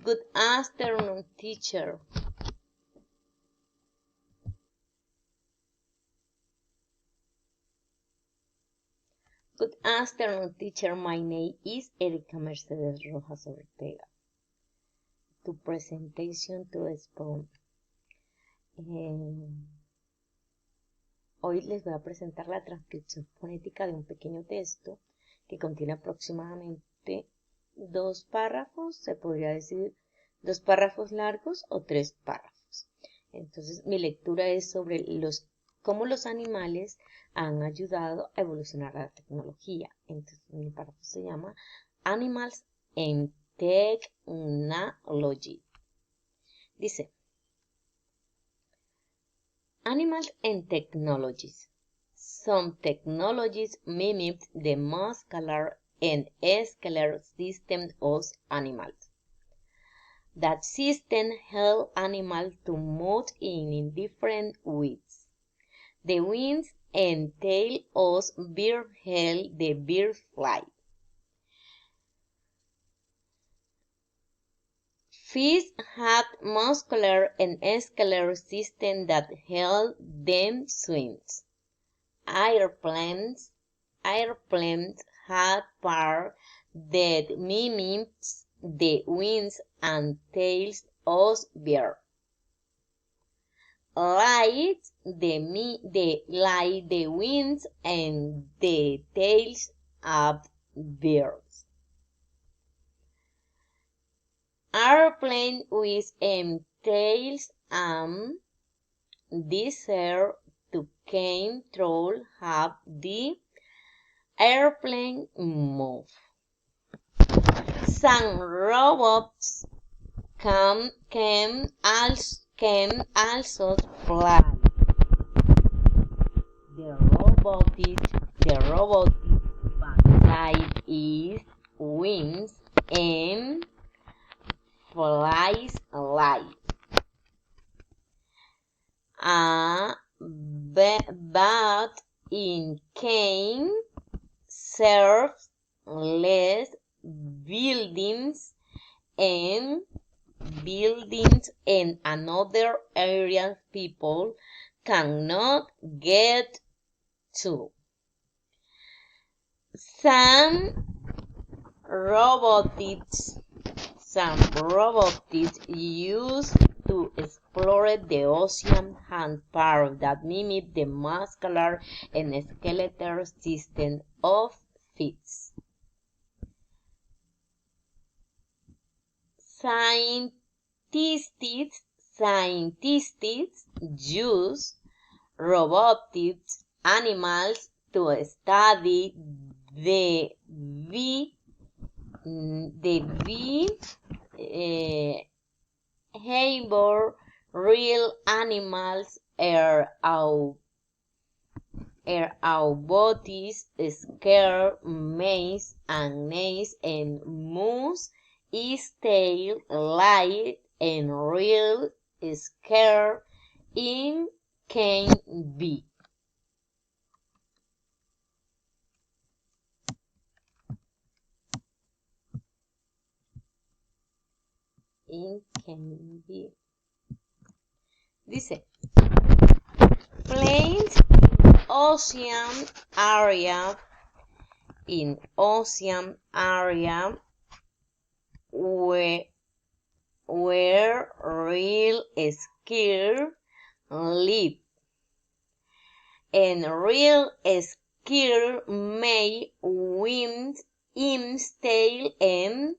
Good afternoon, teacher. Good afternoon, teacher. My name is Erika Mercedes Rojas Ortega. To presentation to expound. Hoy les voy a presentar la transcripción fonética de un pequeño texto que contiene aproximadamente 2 párrafos, se podría decir 2 párrafos largos o 3 párrafos. Entonces, mi lectura es sobre cómo los animales han ayudado a evolucionar la tecnología. Entonces, mi párrafo se llama Animals and Technology. Dice, Animals and Technologies. Some technologies mimic the muscular and skeletal system of animals. That system helps animals to move in different ways. The wings and tail of birds help the bird fly. Fish have muscular and skeletal systems that help them swim. Airplanes have parts that mimic the wings and tails of birds. Like the wings and the tails of birds. Airplanes with tails and desire to control how the airplane move. Some robots can also fly. The robotic backside is wings and flies light. But in can serve less buildings and another areas people cannot get to. Some robotics used to explore the ocean and parts that mimic the muscular and skeletal system of fish. Scientists use robotic animals to study the behavior real animals robots scare mice and moose is tail light and real scare in can be. Dice, plains ocean area where real scarce live, and real scarce may win in tail and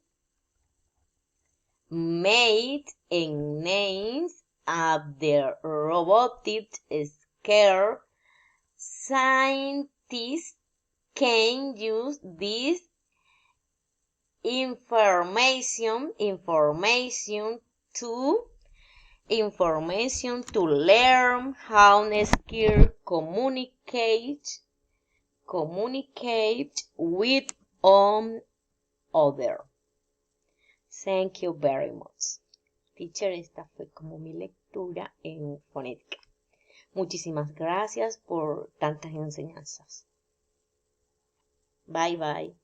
made and names of the robotic scare. Scientists can use this information to learn how skills communicate with others. Thank you very much. Teacher, esta fue como mi lectura en fonética. Muchísimas gracias por tantas enseñanzas. Bye bye.